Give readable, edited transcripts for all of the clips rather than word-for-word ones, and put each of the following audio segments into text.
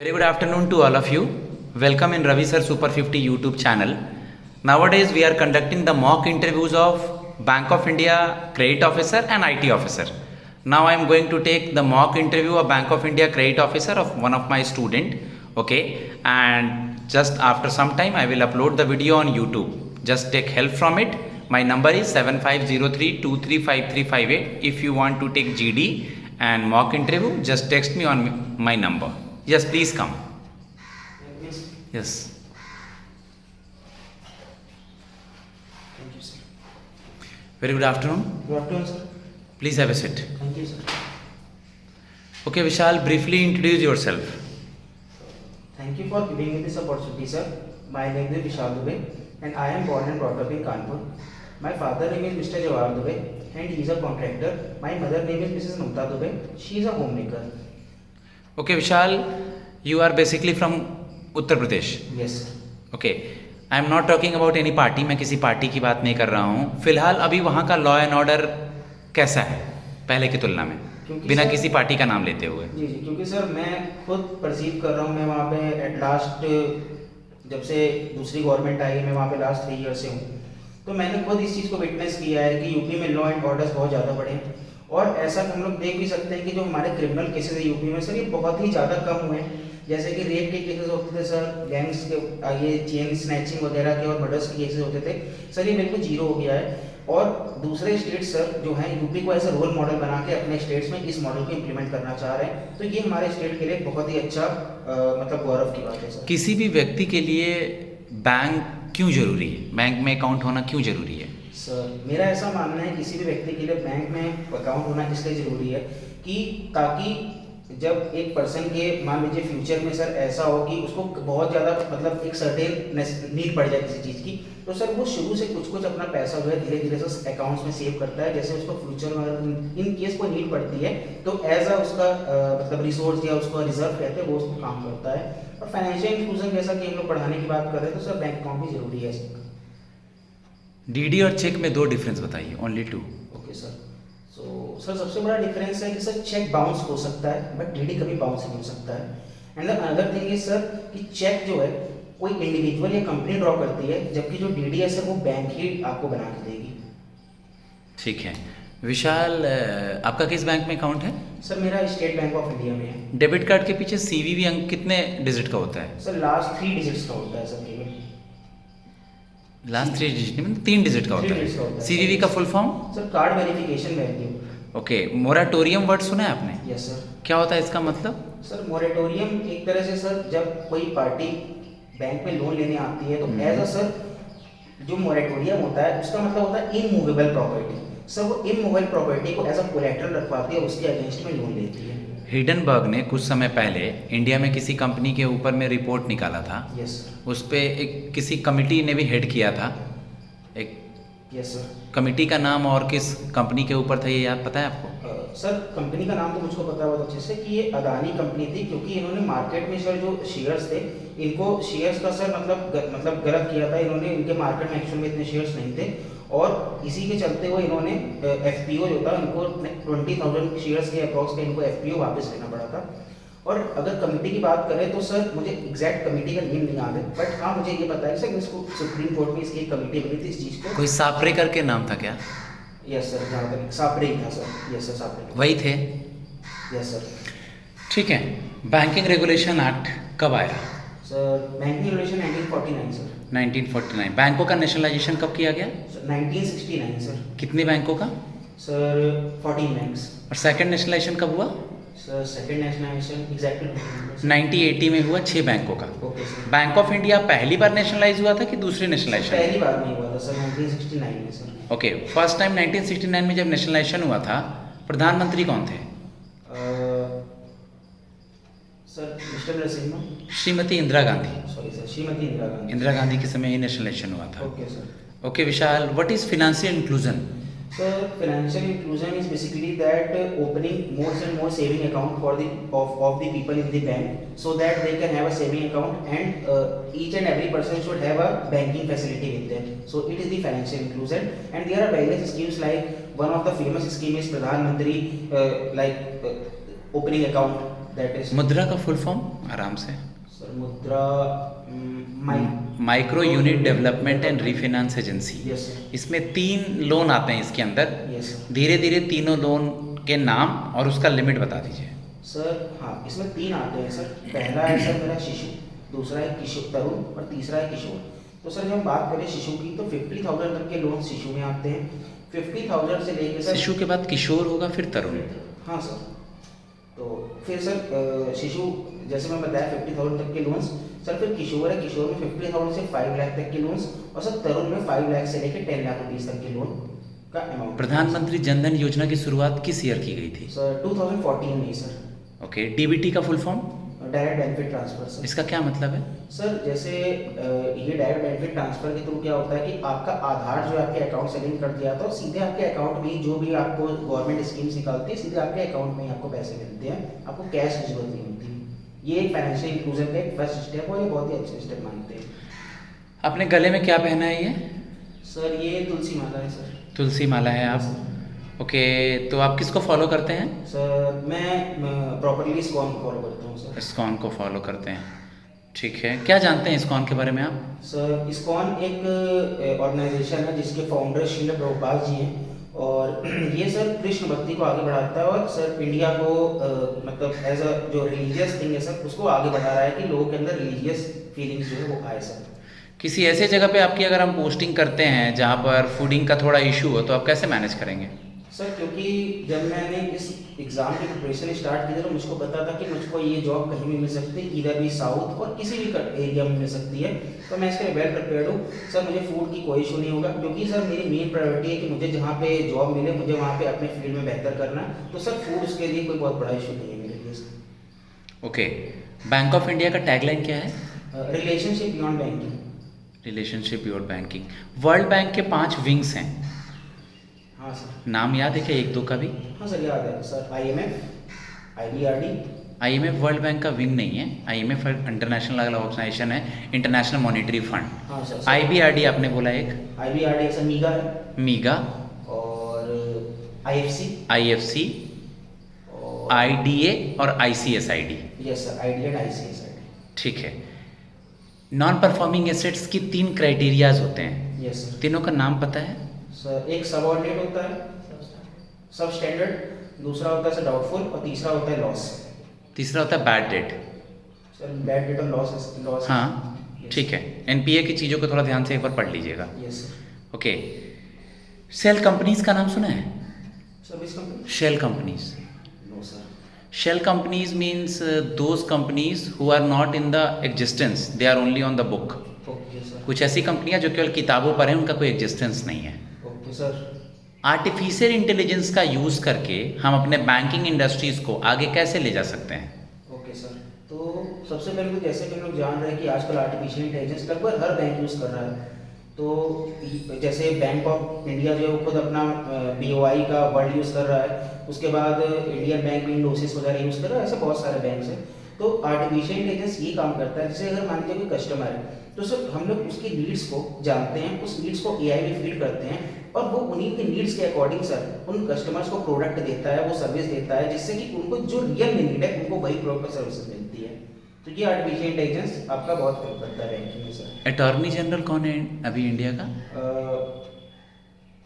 Very good afternoon to all of you. Welcome in Ravi Sir Super 50 YouTube channel. Nowadays we are conducting the mock interviews of Bank of India Credit Officer and IT Officer. Now I am going to take the mock interview of Bank of India Credit Officer of one of my student. Okay, and just after some time I will upload the video on YouTube. Just take help from it. My number is 7503235358. If you want to take GD and mock interview, just text me on my number. Yes, please come. Yes. Thank you, sir. Very good afternoon. Good afternoon, sir. Please have a seat. Thank you, sir. Okay, Vishal, briefly introduce yourself. Thank you for giving me this opportunity, sir. My name is Vishal Dubey, and I am born and brought up in Kanpur. My father name is Mr. Jawahar Dubey, and he is a contractor. My mother name is Mrs. Mamta Dubey. She is a homemaker. Okay, Vishal, you are basically from Uttar Pradesh. Yes, sir. Okay, I am not talking about any party. मैं किसी party की बात नहीं कर रहा हूँ. फिलहाल अभी वहाँ का लॉ एंड ऑर्डर कैसा है पहले की तुलना में, बिना किसी पार्टी का नाम लेते हुए? जी, क्योंकि सर मैं खुद परसीव कर रहा हूँ. मैं वहाँ पे एट लास्ट जब से दूसरी गवर्नमेंट आई, मैं वहाँ पे लास्ट 3 ईयर से हूँ, तो मैंने खुद इस चीज़ को विटनेस किया है कि यूपी में लॉ एंड ऑर्डर्स बहुत ज़्यादा बढ़े हैं. और ऐसा हम लोग देख भी सकते हैं कि जो हमारे क्रिमिनल केसेस है यूपी में, सर ये बहुत ही ज़्यादा कम हुए हैं. जैसे कि रेप के केसेस होते थे सर, गैंग्स के ये चेन स्नैचिंग वगैरह के और मर्डर्स के केसेस होते थे सर, ये बिल्कुल जीरो हो गया है. और दूसरे स्टेट्स सर जो हैं यूपी को ऐसा रोल मॉडल बना के अपने स्टेट्स में इस मॉडल को इम्प्लीमेंट करना चाह रहे हैं. तो ये हमारे स्टेट के लिए बहुत ही अच्छा मतलब गौरव की बात है सर. किसी भी व्यक्ति के लिए बैंक क्यों जरूरी है, बैंक में अकाउंट होना क्यों जरूरी है? सर मेरा ऐसा मानना है किसी भी व्यक्ति के लिए बैंक में अकाउंट होना इसलिए ज़रूरी है कि ताकि जब एक पर्सन के मान लीजिए फ्यूचर में सर ऐसा हो कि उसको बहुत ज़्यादा मतलब एक सर्टेन नीड पड़ जाए किसी चीज़ की, तो सर वो शुरू से कुछ अपना पैसा जो है धीरे धीरे से अकाउंट्स में सेव करता है. जैसे उसको फ्यूचर में इन केस कोई नीड पड़ती है तो एज अ उसका मतलब रिसोर्स या उसको रिजर्व कहते हैं, वो उसको काम करता है. और फाइनेंशियल इंक्लूजन जैसा कि हम लोग पढ़ाने की बात कर रहे हैं, तो सर बैंक अकाउंट भी ज़रूरी है. डीडी और चेक में 2 डिफरेंस बताइए, only 2. Okay sir. So sir सबसे बड़ा डिफरेंस है कि सर चेक बाउंस हो सकता है बट डीडी कभी बाउंस नहीं हो सकता है. And the another thing is sir कि चेक जो है कोई इंडिविजुअल या कंपनी ड्रॉ करती है, जबकि जो डीडी है सर वो बैंक ही आपको बना के देगी. ठीक है विशाल, आपका किस बैंक में अकाउंट है? सर मेरा स्टेट बैंक ऑफ इंडिया में है. डेबिट कार्ड के पीछे सीवीवी अंक कितने डिजिट का होता है? सर लास्ट 3 डिजिट्स का होता है सर केवल. लास्ट 3 डिजिट नहीं, 3 डिजिट का होता है. सीवीवी का full form? Sir card verification value. Okay, moratorium word सुना है आपने? Yes sir. क्या होता है इसका मतलब? सर मोरेटोरियम एक तरह से सर जब कोई पार्टी बैंक में लोन लेने आती है तो एज अ सर जो मोरेटोरियम होता है उसका मतलब होता है इमूवेबल प्रॉपर्टी. सर वो इमूवेबल प्रॉपर्टी को एज अ कोलैटरल रखवाती है, उसके अगेंस्ट में लोन लेती है. हिडनबर्ग ने कुछ समय पहले इंडिया में किसी कंपनी के ऊपर में रिपोर्ट निकाला था. Yes sir. उस पे एक किसी कमिटी ने भी हेड किया था. एक यस सर. कमिटी का नाम और किस कंपनी के ऊपर था ये याद पता है आपको? सर कंपनी का नाम तो मुझको पता है बहुत अच्छे से कि ये अदानी कंपनी थी, क्योंकि इन्होंने मार्केट में सर जो शेयर्स थे इनको शेयर्स का सर मतलब गलत किया था इन्होंने. इनके मार्केट में एक्चुअल में इतने शेयर्स नहीं थे और इसी के चलते हुए इन्होंने एफपीओ जो था इनको 20,000 शेयर्स के अप्रॉक्स का इनको एफपीओ वापस लेना पड़ा था. और अगर कमेटी की बात करें तो सर मुझे एग्जैक्ट कमेटी का नेम नहीं याद है, बट हाँ मुझे ये पता है सर इसको सुप्रीम कोर्ट में इसकी एक कमेटी बनी थी इस चीज़ को. कोई सापरे करके नाम था क्या? यस सर, जहाँ तक सापरे ही था सर. यस सर सापरे वही थे. Yes sir. ठीक है, बैंकिंग रेगुलेशन एक्ट कब आया? Sir banking regulation 1949 sir. 1949. बैंकों का नेशनलाइजेशन कब किया गया? 1969 सर. कितने बैंकों का? Sir 14 banks. और सेकंड नेशनलाइजेशन कब हुआ? सर सेकंड नेशनलाइजेशन एग्जैक्टली 1980 में हुआ 6 बैंकों का. Okay sir. Bank of India पहली बार नेशनलाइज हुआ था कि दूसरी नेशनलाइजेशन? पहली बार नहीं हुआ था सर, 1969 में सर. ओके, फर्स्ट टाइम 1969 में जब नेशनलाइजेशन हुआ था, प्रधानमंत्री कौन थे? Sir mister Narasimha. Shrimati Indira Gandhi. Sorry sir, Shrimati Indira Gandhi. Indira Gandhi के समय ही नेशनलाइजेशन हुआ था. Okay sir. Okay Vishal, what is financial inclusion? Sir, financial inclusion is basically that opening more and more saving account for the of the people in the bank, so that they can have a saving account, and each and every person should have a banking facility with them. So it is the financial inclusion, and there are various schemes like one of the famous scheme is Pradhan Mantri opening account. That is मुद्रा का full form आराम से? Sir मुद्रा micro unit development and refinance agency. Yes sir. इसमें 3 loan आते हैं इसके अंदर। Yes sir. धीरे धीरे तीनों लोन के नाम और उसका लिमिट बता दीजिए। सर हाँ, इसमें 3 आते हैं सर। पहला है सर मेरा शिशु, दूसरा है किशोर तरुण और तीसरा है किशोर। तो सर जब हम बात करें शिशु की तो 50,000 तक के लोन शिशु में आते हैं। 50,000 से लेके सर शिशु के बाद किशोर होगा, फिर तरुण। हाँ सर। तो फिर सर शिशु जैसे मैं बताया 50,000 तक के लोन्स। सर फिर किशोर है, किशोर में 50,000 से 5 लाख तक के लोन्स। और सर तरुण में 5 लाख से लेकर 10 लाख रुपीज़ तक के लोन का अमाउंट। प्रधानमंत्री जनधन योजना की शुरुआत किस ईयर की गई थी? सर 2014 में सर। ओके, डीबीटी का full form? Direct benefit transfer sir. इसका क्या मतलब है? सर जैसे ये डायरेक्ट बेनिफिट ट्रांसफर के थ्रू क्या होता है कि आपका आधार जो आपके अकाउंट से लिंक कर दिया तो सीधे आपके अकाउंट में जो भी आपको गवर्नमेंट स्कीम्स निकालती है सीधे आपके अकाउंट में ही आपको पैसे मिलते हैं, आपको कैश की जरूरत नहीं होती। ये एक फाइनेंशियल इंक्लूजन का एक फर्स्ट स्टेप और ये बहुत ही अच्छे स्टेप मानते हैं। आपने गले में क्या पहना है ये? सर ये तुलसी माला है सर। तुलसी माला है आप? ओके, तो आप किसको फॉलो करते हैं? सर मैं प्रॉपरली इस्कॉन को फॉलो करता हूँ सर। इस्कॉन को फॉलो करते हैं, ठीक है। क्या जानते हैं इस्कॉन के बारे में आप? सर इस्कॉन एक ऑर्गेनाइजेशन है जिसके फाउंडर श्रील प्रभुपाद जी हैं। और ये सर कृष्ण भक्ति को आगे बढ़ाता है और सर इंडिया को मतलब एज अ जो रिलीजियस थिंग है सर उसको आगे बढ़ा रहा है कि लोगों के अंदर रिलीजियस फीलिंग्स जो है वो आए सर। किसी ऐसे जगह पे आपकी अगर हम पोस्टिंग करते हैं जहाँ पर फूडिंग का थोड़ा इशू हो तो आप कैसे मैनेज करेंगे? सर क्योंकि जब मैंने इस एग्ज़ाम की प्रिपरेशन स्टार्ट की थी तो मुझको पता था कि मुझको ये जॉब कहीं भी मिल सकती है, इधर भी साउथ और किसी भी एरिया में मिल सकती है। तो मैं इसके लिए वेल प्रिपेयर्ड हूँ सर। मुझे फूड की कोई इशू नहीं होगा क्योंकि सर मेरी मेन प्रायोरिटी है कि मुझे जहाँ पे जॉब मिले मुझे वहाँ पे अपने फील्ड में बेहतर करना है। तो सर फूड उसके लिए कोई बहुत बड़ा इशू नहीं है मेरे लिए sir. Okay, bank of India का टैगलाइन क्या है? Relationship beyond banking. Relationship beyond banking. World bank के 5 विंग्स हैं, हाँ सर। नाम याद है क्या एक दो का भी? हाँ सर याद है sir. IMF, IBRD। IMF world bank का विंग नहीं है। IMF इंटरनेशनल ऑर्गेनाइजेशन है, इंटरनेशनल मॉनेटरी फंड। हाँ सर। IBRD आपने बोला एक? IBRD सर मीगा है। मीगा और IFC और IDA और ICSID। Yes sir, IDA and ICSID। ठीक है। नॉन परफॉर्मिंग एसेट्स की 3 क्राइटेरियाज होते हैं, यस सर। तीनों का नाम पता है? सर एक सबऑर्डिनेट होता है, सब स्टैंडर्ड, दूसरा होता है सर डाउटफुल और तीसरा होता है लॉस। तीसरा होता है bad debt. Sir bad debt और लॉस। हाँ ठीक है। NPA की चीज़ों को थोड़ा ध्यान से एक बार पढ़ लीजिएगा। Yes sir. Okay, shell companies का नाम सुना है? Service company? Shell companies. No sir. Shell companies means those companies who are not in the existence, they are only on the book. Okay sir. कुछ ऐसी कंपनियां जो केवल किताबों पर हैं, उनका कोई एग्जिस्टेंस नहीं है। Okay sir. आर्टिफिशियल इंटेलिजेंस का यूज़ करके हम अपने बैंकिंग इंडस्ट्रीज को आगे कैसे ले जा सकते हैं? Okay sir. तो सबसे पहले तो जैसे कि हम लोग जान रहे हैं कि आजकल आर्टिफिशियल इंटेलिजेंस लगभग हर बैंक यूज़ कर रहा है। तो जैसे बैंक ऑफ इंडिया जो है वो खुद अपना BOI का वर्ड यूज़ कर रहा है। उसके बाद इंडियन बैंक भी इंडोसिस वगैरह यूज़ कर रहा है। ऐसे बहुत सारे बैंक्स हैं। तो आर्टिफिशियल इंटेलिजेंस ये काम करता है, जैसे अगर मान लीजिए कोई कस्टमर है तो सर हम लोग उसकी नीड्स को जानते हैं, उस नीड्स को AI में फीड करते हैं और वो उन्हीं की नीड्स के अकॉर्डिंग सर उन कस्टमर्स को प्रोडक्ट देता है, वो सर्विस देता है, जिससे कि उनको जो रियल में नीड है उनको वही प्रोडक्ट सर्विसेज मिलती है। तो ये आर्टिफिशियल इंटेलिजेंस आपका बहुत हेल्प करता है बैंकिंग में सर। अटॉर्नी जनरल कौन है अभी इंडिया का?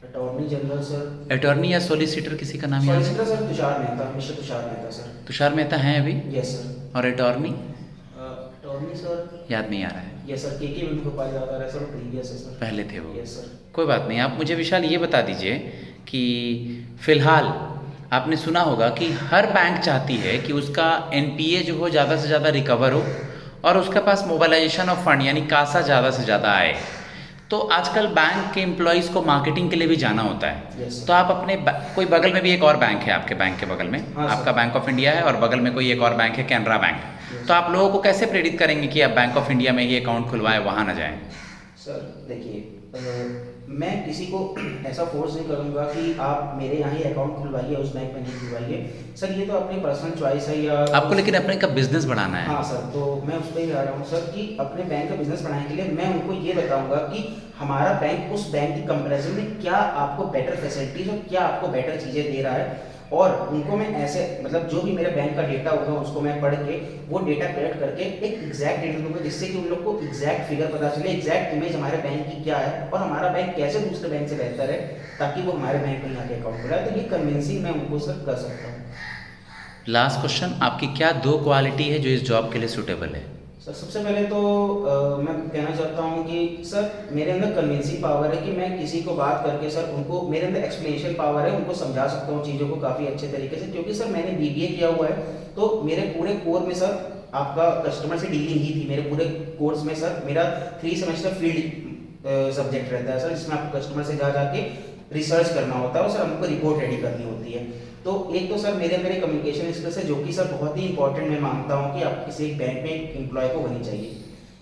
अटॉर्नी जनरल सर, अटॉर्नी या सोलिसिटर किसी का नाम याद है? Solicitor sir Tushar Mehta, mister Tushar Mehta sir. Tushar Mehta हैं अभी? Yes sir. और अटॉर्नी अटॉर्नी सर याद नहीं आ रहा है। Yes sir. KK वेणुगोपाल याद आ रहा है सर, प्रीवियस है सर। पहले थे वो। Yes sir. कोई बात नहीं। आप मुझे विशाल ये बता दीजिए कि फिलहाल आपने सुना होगा कि हर बैंक चाहती है कि उसका NPA जो हो ज़्यादा से ज़्यादा रिकवर हो और उसके पास मोबाइलाइजेशन ऑफ फंड यानी कासा ज़्यादा से ज़्यादा आए। तो आजकल बैंक के एम्प्लॉयज़ को मार्केटिंग के लिए भी जाना होता है। Yes, तो आप अपने कोई बगल में भी एक और बैंक है, आपके बैंक के बगल में हाँ, आपका बैंक ऑफ इंडिया है और बगल में कोई एक और बैंक है कैनरा बैंक। तो आप लोगों को कैसे प्रेरित करेंगे कि आप बैंक ऑफ इंडिया में ही अकाउंट खुलवाएं, वहाँ ना जाएं? सर देखिए मैं किसी को ऐसा फोर्स नहीं करूंगा कि आप मेरे यहाँ ही अकाउंट खुलवाइए, उस बैंक में नहीं खुलवाइए सर। ये तो अपनी पर्सनल चॉइस है या आपको लेकिन अपने का बिजनेस बढ़ाना है। हाँ सर। तो मैं उस पर ही आ रहा हूँ सर कि अपने बैंक का बिजनेस बढ़ाने के लिए मैं उनको ये बताऊंगा कि हमारा बैंक उस बैंक की कंपैरिजन में क्या आपको बेटर फैसिलिटीज और क्या आपको बेटर चीज़ें दे रहा है। और उनको मैं ऐसे मतलब जो भी मेरे बैंक का डेटा होगा उसको मैं पढ़ के वो डेटा कलेक्ट करके एक एग्जैक्ट डेटा दूंगा, जिससे कि उन लोग को एग्जैक्ट फिगर पता चले, एग्जैक्ट इमेज हमारे बैंक की क्या है और हमारा बैंक कैसे दूसरे बैंक से बेहतर है, ताकि वो हमारे बैंक में आके अकाउंट खुलाए। तो ये कन्विंसिंग मैं उनको सर कर सकता हूँ। लास्ट क्वेश्चन, आपकी क्या 2 क्वालिटी है जो इस जॉब के लिए सूटेबल है? सर सबसे पहले तो मैं कहना चाहता हूँ कि सर मेरे अंदर कन्विंसिंग पावर है कि मैं किसी को बात करके सर उनको, मेरे अंदर एक्सप्लेनेशन पावर है, उनको समझा सकता हूँ चीज़ों को काफ़ी अच्छे तरीके से, क्योंकि सर मैंने बीबीए किया हुआ है। तो मेरे पूरे कोर में सर आपका कस्टमर से डीलिंग ही थी। मेरे पूरे कोर्स में सर मेरा 3 सेमेस्टर फील्ड सब्जेक्ट रहता है सर, जिसमें आपको कस्टमर से जा जाके रिसर्च करना होता है और सर हमको रिपोर्ट रेडी करनी होती है। तो एक तो सर मेरे अंदर कम्युनिकेशन स्किल्स है, जो कि सर बहुत ही इंपॉर्टेंट मैं मानता हूँ कि आप किसी एक बैंक में एक एम्प्लॉय को होनी चाहिए।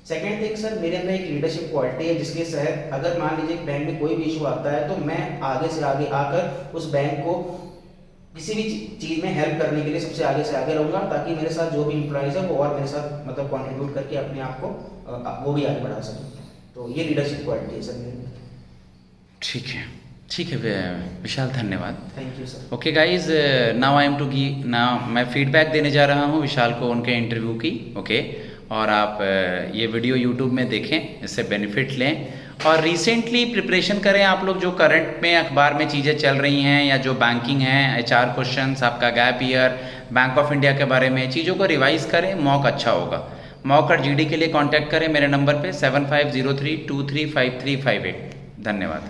सेकंड थिंग सर, मेरे अंदर एक लीडरशिप क्वालिटी है, जिसके तहत अगर मान लीजिए बैंक में कोई भी इशू आता है तो मैं आगे से आगे आकर उस बैंक को किसी भी चीज़ में हेल्प करने के लिए सबसे आगे से आगे रहूँगा, ताकि मेरे साथ जो भी एम्प्लॉयज़ है वो और मेरे साथ मतलब कॉन्ट्रीब्यूट करके अपने आप को वो भी आगे बढ़ा सकें। तो ये लीडरशिप क्वालिटी है सर मेरी। ठीक है विशाल, धन्यवाद। Thank you sir. Okay guys, now मैं फीडबैक देने जा रहा हूँ विशाल को उनके इंटरव्यू की। ओके, और आप ये वीडियो यूट्यूब में देखें, इससे बेनिफिट लें और रिसेंटली प्रिपरेशन करें आप लोग। जो करंट में अखबार में चीज़ें चल रही हैं या जो बैंकिंग हैं, HR क्वेश्चंस, आपका gap year, bank of India के बारे में चीज़ों को रिवाइज करें, मॉक अच्छा होगा। मॉक और GD के लिए कांटेक्ट करें मेरे नंबर पे 7503235358। धन्यवाद।